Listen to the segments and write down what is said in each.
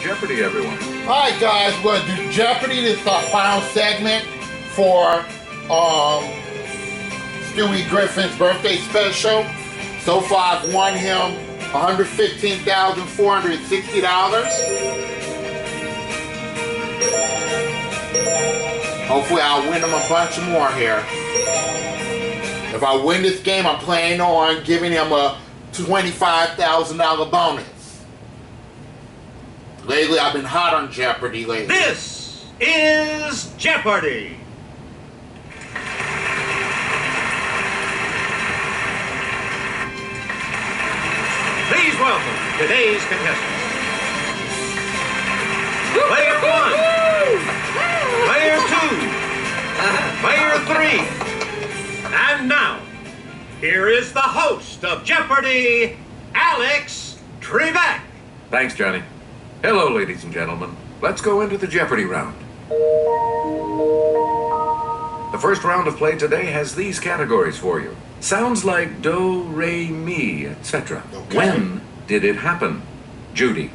Jeopardy, everyone. Alright guys, we're going to do Jeopardy. This is our final segment for Stewie Griffin's birthday special. So far I've won him $115,460. Hopefully I'll win him a bunch more here. If I win this game, I'm planning on giving him a $25,000 bonus. Lately, I've been hot on Jeopardy lately. This is Jeopardy! Please welcome today's contestants. Player 1, Player 2, Player 3, and now, here is the host of Jeopardy, Alex Trebek. Thanks, Johnny. Hello, ladies and gentlemen. Let's go into the Jeopardy round. The first round of play today has these categories for you. Sounds like do, re, mi, etc. Okay. When did it happen? Judy.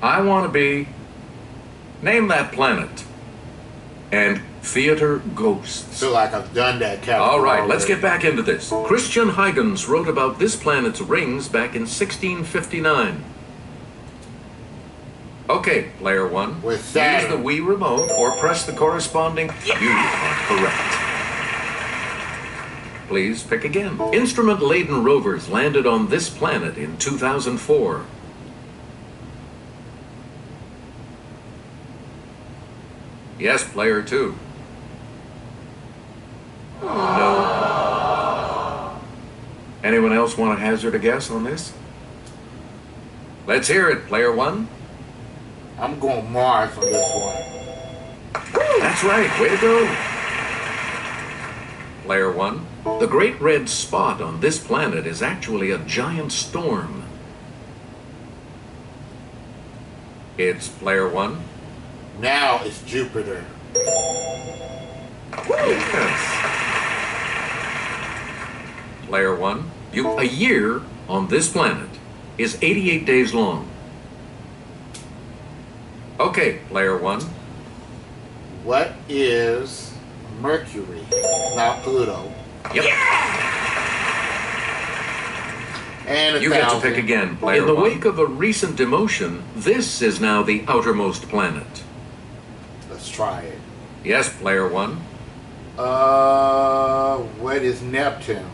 I want to be... Name that planet. And theater ghosts. Feel like I've done that category. All right, already. let's get back into this. Christian Huygens wrote about this planet's rings back in 1659. Okay, player 1. With Use Saturn. the Wii remote or press the corresponding. You are correct. Please pick again. Instrument-laden rovers landed on this planet in 2004. Yes, player 2. No. Anyone else want to hazard a guess on this? Let's hear it, player 1. I'm going Mars on this one. That's right, way to go. Player 1. The great red spot on this planet is actually a giant storm. It's player 1. Now it's Jupiter. Yes. Player 1. A year on this planet is 88 days long. Okay, player 1. What is Mercury? Not Pluto. Yep. And You get to pick again, player 1. In the wake of a recent demotion, this is now the outermost planet. Let's try it. Yes, player 1. What is Neptune?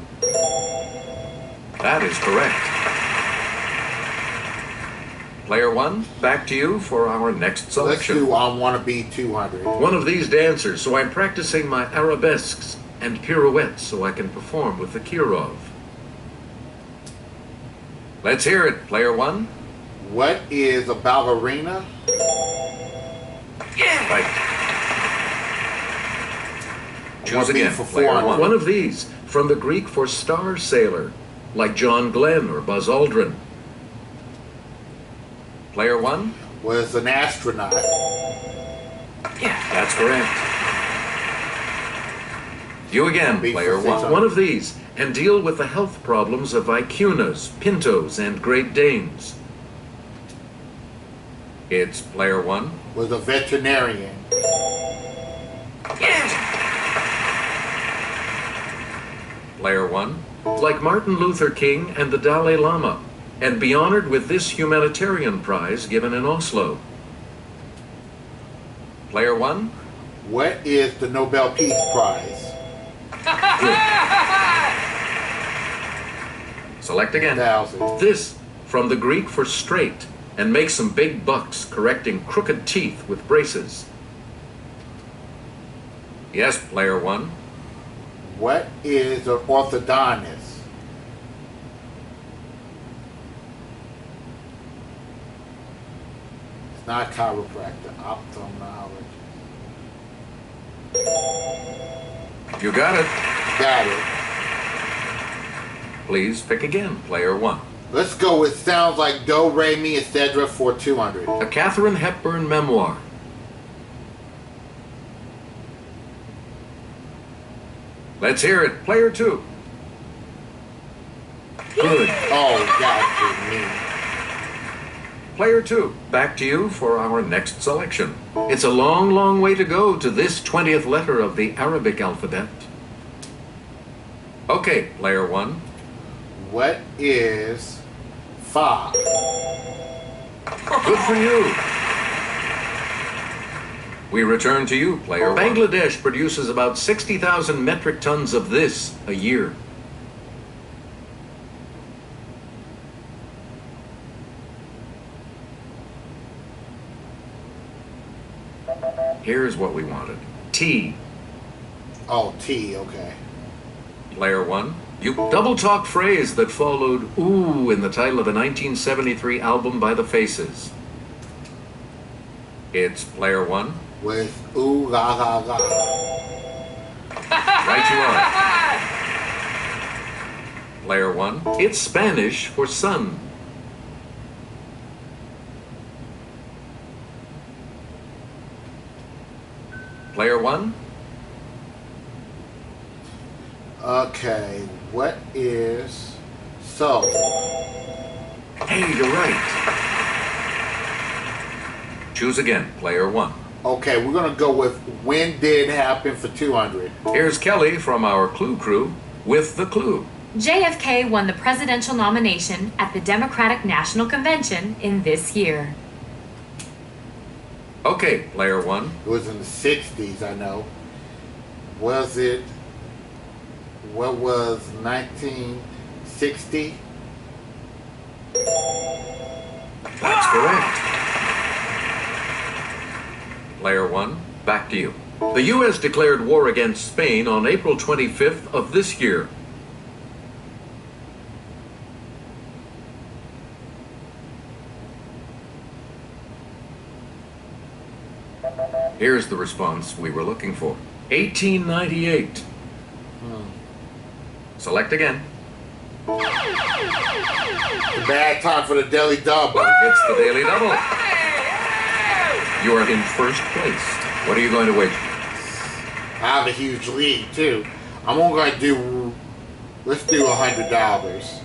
That is correct. Player 1, back to you for our next Let's selection. do I Want to Be 200. One of these dancers, so I'm practicing my arabesques and pirouettes so I can perform with the Kirov. Let's hear it, player 1. What is a ballerina? Right. Choose Be again, for player 400. 1. One of these, from the Greek for star sailor, like John Glenn or Buzz Aldrin. Player 1. Was an astronaut. Yeah, that's correct. You again, Be player for 1. 600. One of these, and deal with the health problems of vicunas, pintos, and Great Danes. It's player 1. Was a veterinarian. Yes. Player 1. Like Martin Luther King and the Dalai Lama, and be honored with this humanitarian prize given in Oslo. Player 1. What is the Nobel Peace Prize? Good. Select again. 1,000. This, from the Greek for straight, and make some big bucks correcting crooked teeth with braces. Yes, player 1. What is an orthodontist? It's not chiropractor, ophthalmologist. You got it. Got it. Please pick again, player 1. Let's go with Sounds Like Do, Re, Mi, etc. for 200. A Katharine Hepburn memoir. Let's hear it, player 2. Good. Oh, God, me. Player 2, back to you for our next selection. It's a long, long way to go to this 20th letter of the Arabic alphabet. Okay, Player 1. What is 5? Good for you. We return to you, Player 1. Bangladesh produces about 60,000 metric tons of this a year. Here's what we wanted. T. Oh, T, okay. Player 1. You double talk phrase that followed ooh in the title of a 1973 album by The Faces. It's Player 1. With ooh la la la. Right you are. Player 1. It's Spanish for sun. Player 1. Okay, what is so? Hey, you're right. Choose again, Player 1. Okay, we're gonna go with when did it happen for 200. Here's Kelly from our Clue Crew with the clue. JFK won the presidential nomination at the Democratic National Convention in this year. Okay, Player 1. It was in the 60s, I know. Was it, what was 1960? That's correct. Player 1, back to you. The U.S. declared war against Spain on April 25th of this year. Here's the response we were looking for. 1898. Select again. The bad time for the Daily Double. It's the Daily Double. You are in first place. What are you going to wager? I have a huge lead too. I'm only going to do, let's do $100.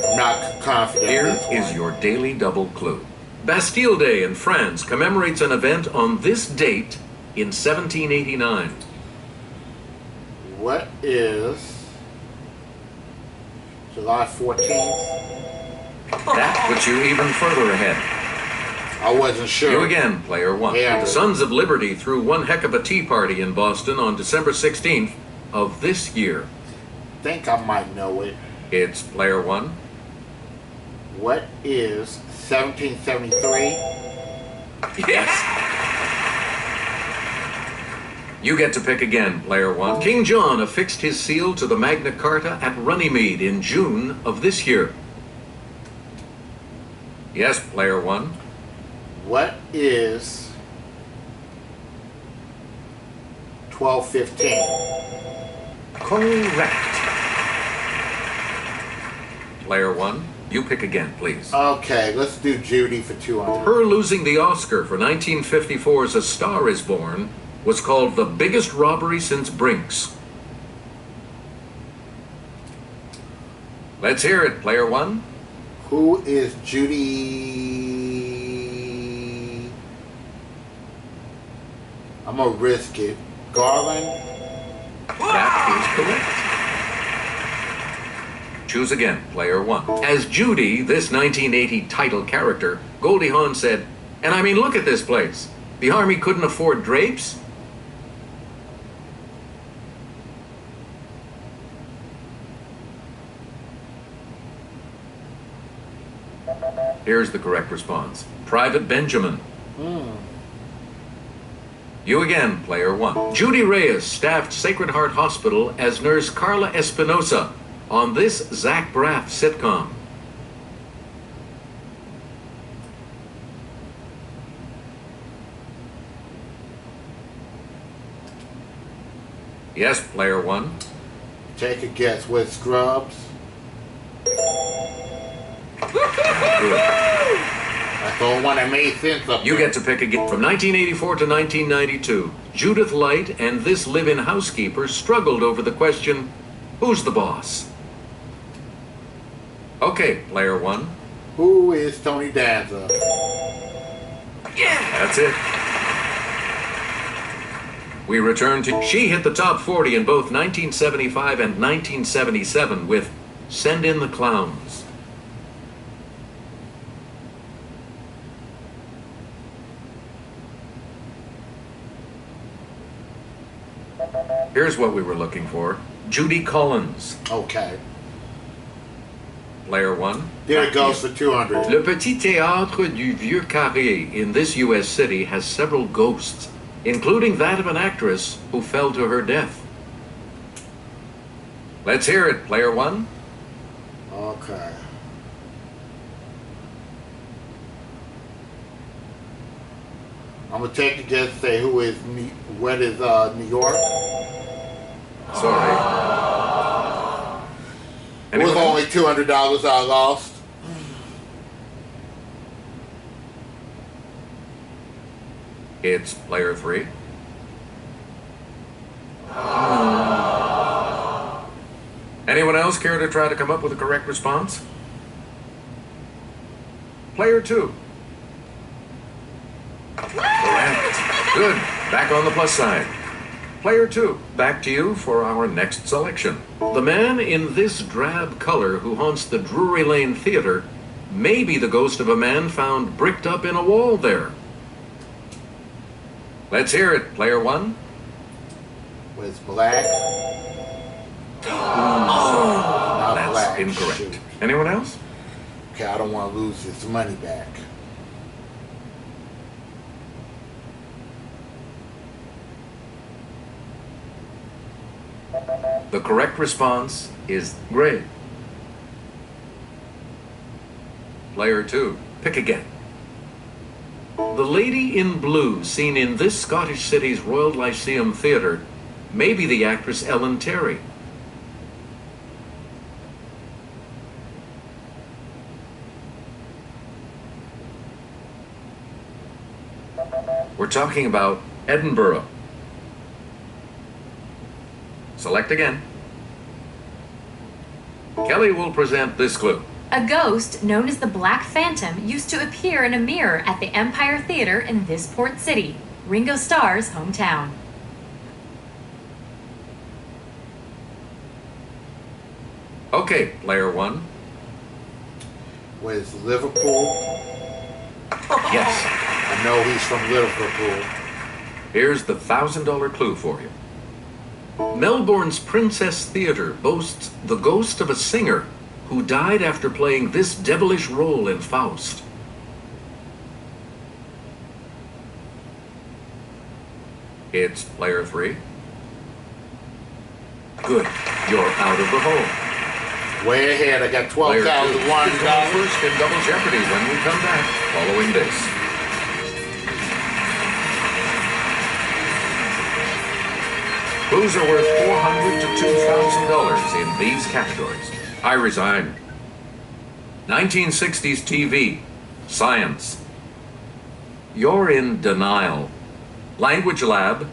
I'm not confident. Here this is one. your Daily Double clue. Bastille Day in France commemorates an event on this date in 1789. What is July 14th? That puts you even further ahead. I wasn't sure. You again, Player 1. Yeah. The Sons of Liberty threw one heck of a tea party in Boston on December 16th of this year. I think I might know it. It's Player 1. What is 1773? Yes. You get to pick again, Player 1. King John affixed his seal to the Magna Carta at Runnymede in June of this year. Yes, Player 1. What is 1215? Correct. Player 1, you pick again, please. Okay, let's do Judy for 200. Her losing the Oscar for 1954's A Star is Born was called the biggest robbery since Brinks. Let's hear it, Player 1. Who is Judy? I'm gonna risk it. Garland? That is correct. Choose again, Player 1. As Judy, this 1980 title character, Goldie Hawn said, and I mean, look at this place. The Army couldn't afford drapes? Here's the correct response. Private Benjamin. You again, Player 1. Judy Reyes staffed Sacred Heart Hospital as nurse Carla Espinosa on this Zach Braff sitcom. Yes, Player 1. Take a guess. With Scrubs? Good. That's the only one that made sense up You there. get to pick again. From 1984 to 1992, Judith Light and this live-in housekeeper struggled over the question, who's the boss? Okay, Player 1. Who is Tony Danza? Yeah, that's it. We return to... She hit the top 40 in both 1975 and 1977 with Send in the Clowns. Here's what we were looking for. Judy Collins. Okay. Player 1. There it goes for 200. Le Petit Théâtre du Vieux Carré in this U.S. city has several ghosts, including that of an actress who fell to her death. Let's hear it, Player 1. Okay. I'm gonna take a guess and say what is New York? Sorry. It was only $200 I lost. It's Player 3. Anyone else care to try to come up with a correct response? Player 2. Correct. Good. Back on the plus side. Player 2, back to you for our next selection. The man in this drab color who haunts the Drury Lane Theater may be the ghost of a man found bricked up in a wall there. Let's hear it, Player 1. Was black? Not That's black. incorrect. Shoot. Anyone else? Okay, I don't want to lose this money back. The correct response is gray. Player 2, pick again. The lady in blue seen in this Scottish city's Royal Lyceum Theatre may be the actress Ellen Terry. We're talking about Edinburgh. Select again. Kelly will present this clue. A ghost known as the Black Phantom used to appear in a mirror at the Empire Theater in this port city, Ringo Starr's hometown. Okay, Player 1. Was Liverpool? Yes. I know he's from Liverpool. Here's the $1,000 clue for you. Melbourne's Princess Theatre boasts the ghost of a singer who died after playing this devilish role in Faust. It's Player 3. Good. You're out of the hole. Way ahead. I got Player 2 is going $12,100. first in Double Jeopardy when we come back following this. Clues are worth $400 to $2,000 in these categories. I resign. 1960s TV. Science. You're in denial. Language lab.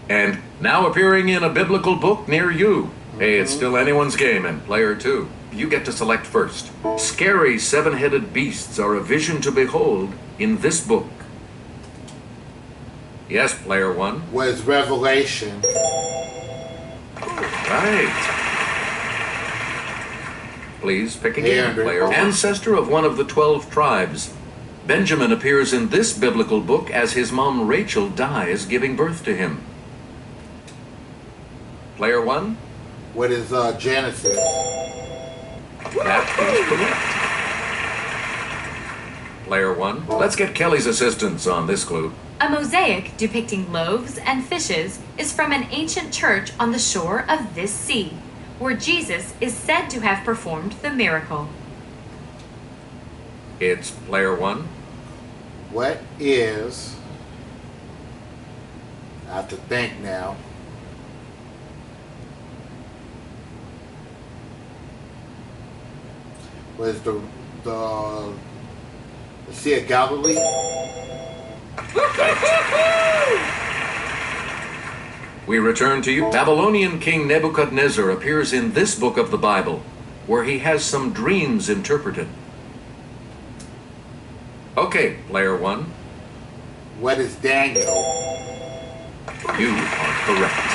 And now appearing in a biblical book near you. Hey, it's still anyone's game, and Player 2. You get to select first. Scary seven-headed beasts are a vision to behold in this book. Yes, Player 1. Was Revelation? Right. Please pick again, Andrew. Player 1. Ancestor of one of the 12 tribes. Benjamin appears in this biblical book as his mom Rachel dies giving birth to him. Player 1. What is Genesis? That is correct. Player 1. Let's get Kelly's assistance on this clue. A mosaic depicting loaves and fishes is from an ancient church on the shore of this sea, where Jesus is said to have performed the miracle. It's Player 1. What is... I have to think now. Was the Sea of Galilee? We return to you. Babylonian King Nebuchadnezzar appears in this book of the Bible, where he has some dreams interpreted. Okay, player one. What is Daniel? You are correct.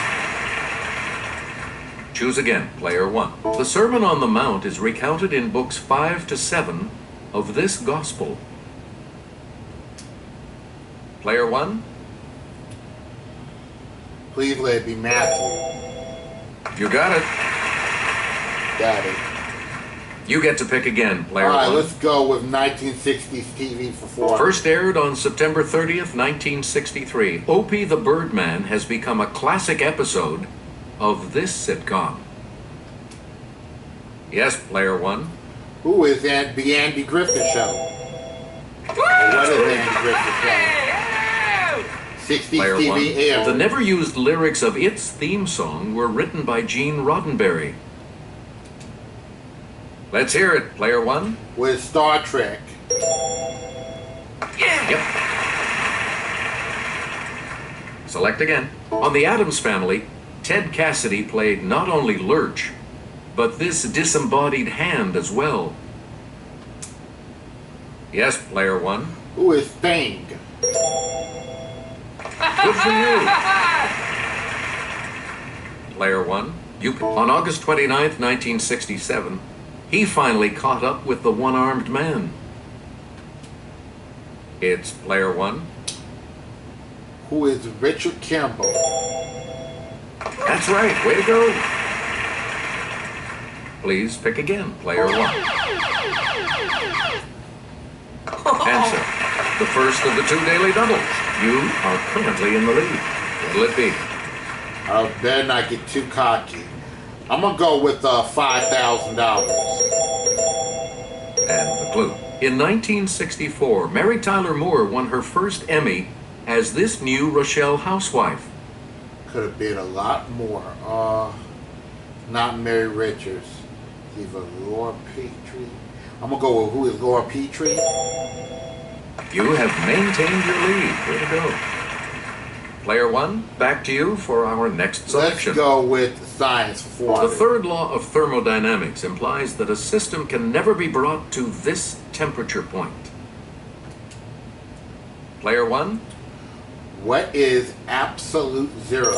Choose again, player one. The Sermon on the Mount is recounted in books 5 to 7 of this gospel. Player one. Please let it be Matthew. You got it. Got it. You get to pick again, player All right, one. let's go with 1960s TV for 4. First aired on September 30th, 1963, Opie the Birdman has become a classic episode of this sitcom. Yes, player one. Who is the Andy Griffin Show? Or what is the Andy Griffin Show? 60s Player TV one. aired. The never used lyrics of its theme song were written by Gene Roddenberry. Let's hear it, player one. With Star Trek. Yep. Select again. On The Addams Family, Ted Cassidy played not only Lurch, but this disembodied hand as well. Yes, player one. Who is Thing? Good for you. Player one. On August 29th, 1967, he finally caught up with the one-armed man. It's player one. Who is Richard Campbell? That's right. Way to go. Please pick again, player one. Answer. The first of the 2 daily doubles. You are currently in the lead. What'll it be? I better not get too cocky. I'm gonna go with $5,000. And the clue. In 1964, Mary Tyler Moore won her first Emmy as this new Rochelle housewife. Could have been a lot more. Not Mary Richards. Either Laura Petrie. I'm gonna go with who is Laura Petrie. You have maintained your lead. Way to go. Player one, back to you for our next selection. Let's go with science for The third law of thermodynamics implies that a system can never be brought to this temperature point. Player one. What is absolute zero?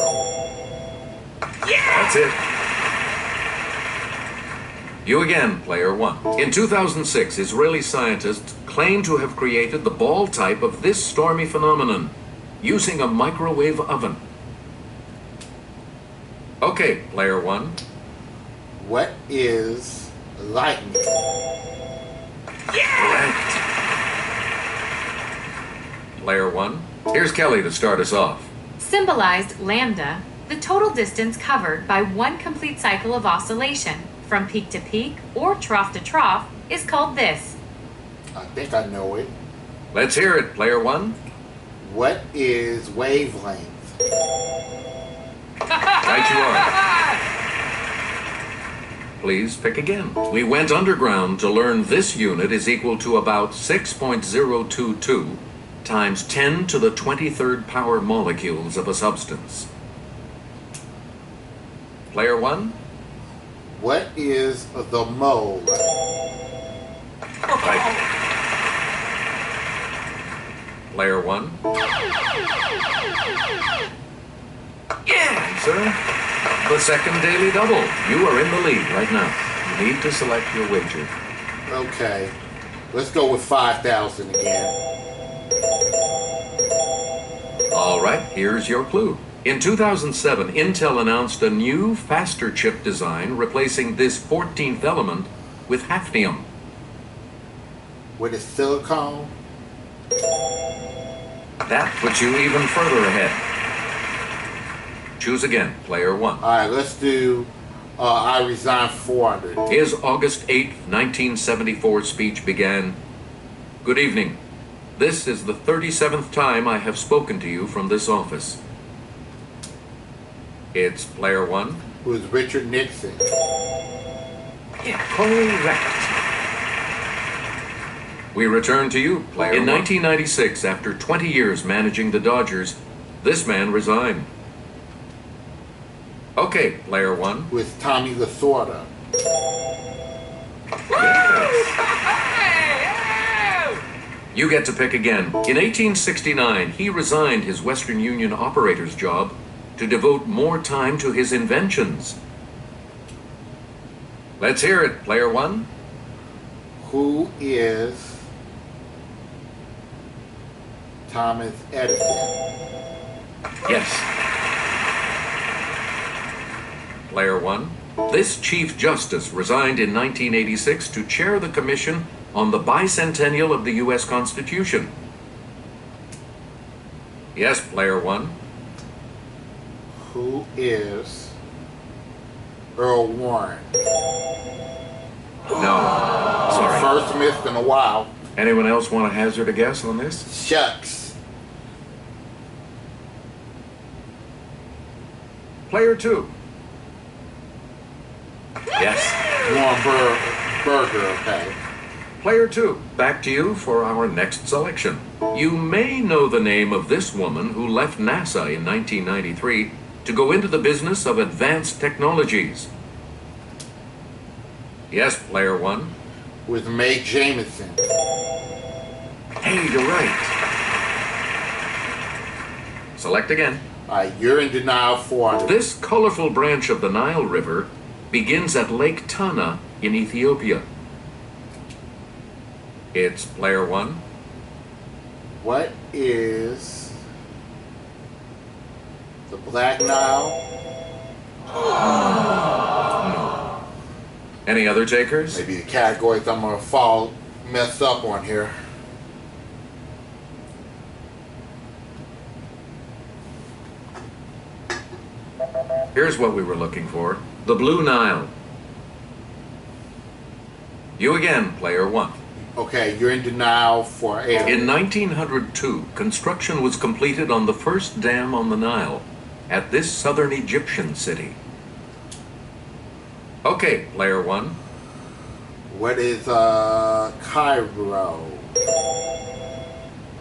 That's it. You again, player one. In 2006, Israeli scientists claim to have created the ball type of this stormy phenomenon using a microwave oven. Okay, player one. What is lightning? Correct. Player one. Here's Kelly to start us off. Symbolized lambda, the total distance covered by one complete cycle of oscillation from peak to peak or trough to trough is called this. I think I know it. Let's hear it, player one. What is wavelength? Right you are. Please pick again. We went underground to learn this unit is equal to about 6.022 times 10 to the 23rd power molecules of a substance. Player one. What is the mole? Right. Player one. Yeah, sir. The second daily double. You are in the lead right now. You need to select your wager. Okay. Let's go with 5,000 again. All right, here's your clue. In 2007, Intel announced a new, faster chip design replacing this 14th element with hafnium. What is silicone? That puts you even further ahead. Choose again, player one. All right, let's do I resign 400. His August 8th, 1974 speech began, "Good evening. This is the 37th time I have spoken to you from this office." It's player one. Who is Richard Nixon? Correct. We return to you, player one. In 1996, after 20 years managing the Dodgers, this man resigned. Okay, player one. Who is Tommy Lasorda? You get to pick again. In 1869, he resigned his Western Union operator's job to devote more time to his inventions. Let's hear it, player one. Who is Thomas Edison? Yes. Player one. This Chief Justice resigned in 1986 to chair the commission on the bicentennial of the U.S. Constitution. Yes, player one. Who is Earl Warren? No. Sorry. First missed in a while. Anyone else want to hazard a guess on this? Shucks. Player two. Yes. Warren Burger, okay. Player two, back to you for our next selection. You may know the name of this woman who left NASA in 1993 to go into the business of advanced technologies. Yes, player one. With Mae Jemison. Hey, you're right. Select again. You're in denial for This colorful branch of the Nile River begins at Lake Tana in Ethiopia. It's player one. What is the Black Nile? No. Any other takers? Maybe the categories I'm gonna fall messed up on here. Here's what we were looking for. The Blue Nile. You again, player one. Okay, you're in denial for A. In 1902, construction was completed on the first dam on the Nile at this southern Egyptian city. Okay, player one. What is Cairo?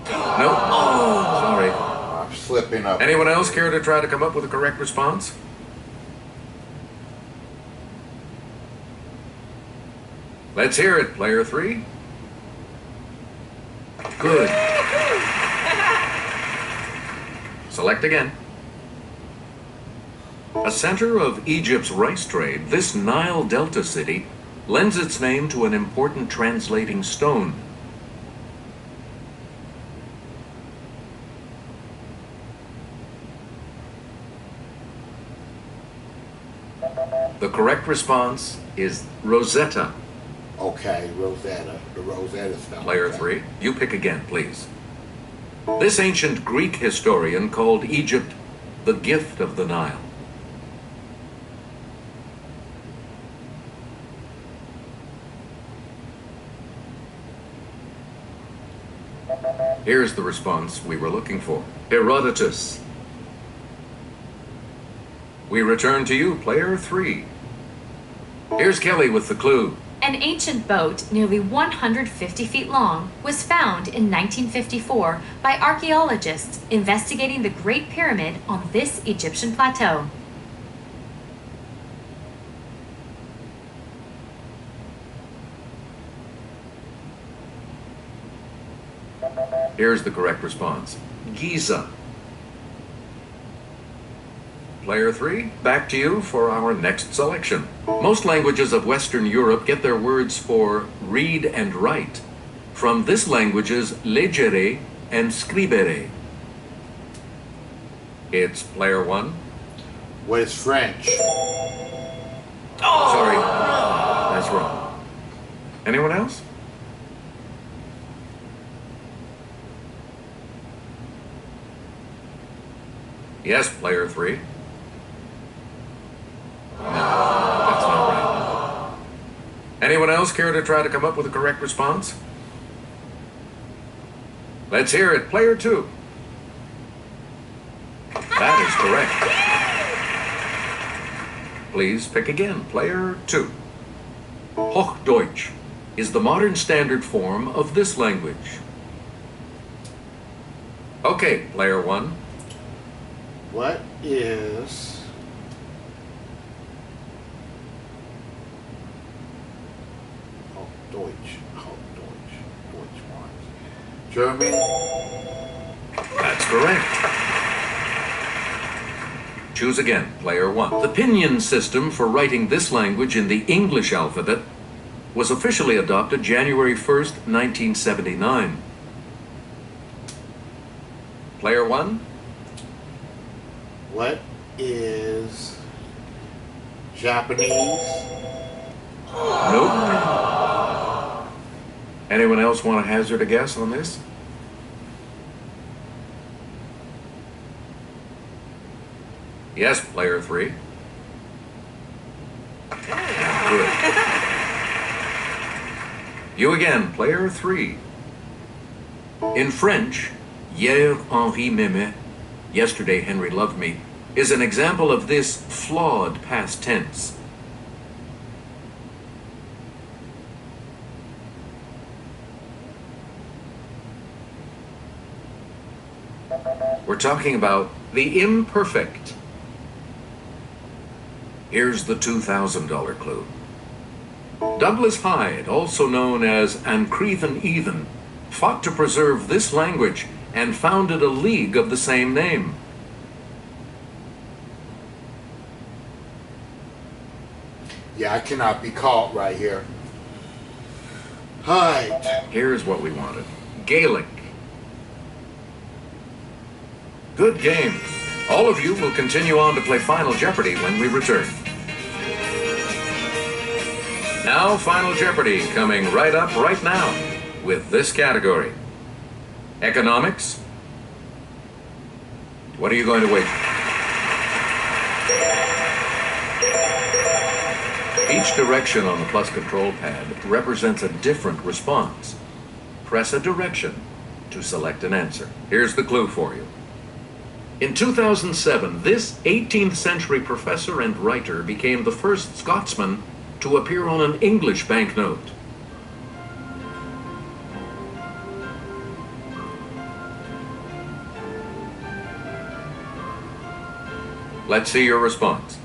Nope. Sorry. I'm slipping up. Anyone else care to try to come up with a correct response? Let's hear it, player three. Good. Select again. A center of Egypt's rice trade, this Nile Delta city lends its name to an important translating stone. The correct response is Rosetta. Okay, Rosetta. The Rosetta Stone. Player okay. three, you pick again, please. This ancient Greek historian called Egypt the gift of the Nile. Here's the response we were looking for. Herodotus. We return to you, player three. Here's Kelly with the clue. An ancient boat nearly 150 feet long was found in 1954 by archaeologists investigating the Great Pyramid on this Egyptian plateau. Here's the correct response. Giza. Player three, back to you for our next selection. Most languages of Western Europe get their words for read and write from this language's leggere and scribere. It's player one. What is French? Sorry, that's wrong. Anyone else? Yes, player three. No, that's not right. Anyone else care to try to come up with a correct response? Let's hear it, player two. That is correct. Please pick again, player two. Hochdeutsch is the modern standard form of this language. Okay, player one. What is Deutsch? Deutsch ones. German. That's correct. Choose again, player one. The pinyin system for writing this language in the English alphabet was officially adopted January 1st, 1979. Player one? What is Japanese? Nope. Anyone else want to hazard a guess on this? Yes, player three. Good. You again, player three. In French, Hier Henri m'aimait, yesterday Henry loved me, is an example of this flawed past tense. We're talking about the imperfect. Here's the $2,000 clue. Douglas Hyde, also known as Ancrethan Ethan, fought to preserve this language and founded a league of the same name. Yeah, I cannot be caught right here. Hyde. Here's what we wanted. Gaelic. Good game. All of you will continue on to play Final Jeopardy when we return. Now, Final Jeopardy coming right up right now with this category. Economics. What are you going to wager? Each direction on the plus control pad represents a different response. Press a direction to select an answer. Here's the clue for you. In 2007, this 18th century professor and writer became the first Scotsman to appear on an English banknote. Let's see your response.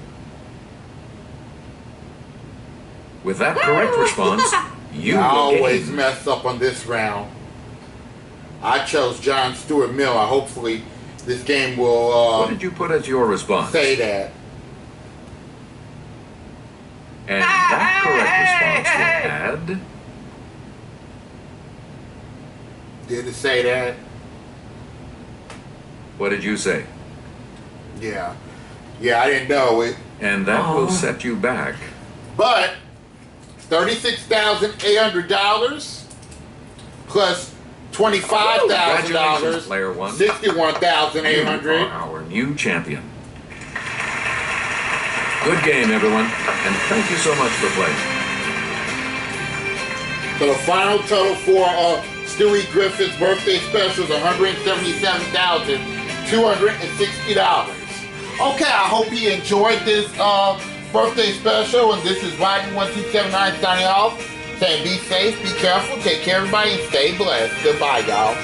With that correct response, you I always gain. mess up on this round. I chose John Stuart Mill. Hopefully this game will What did you put as your response? say that. And that correct response will add. Did it say that? What did you say? Yeah. Yeah, I didn't know it. And that will set you back. But $36,800 plus $25,000, Congratulations, player one. You $61,800. are our new champion. Good game, everyone, and thank you so much for playing. So the final total for Stewie Griffin's birthday special is $177,260. Okay, I hope you enjoyed this birthday special, and this is Rodney1279 signing off, saying be safe, be careful, take care everybody, and stay blessed. Goodbye, y'all.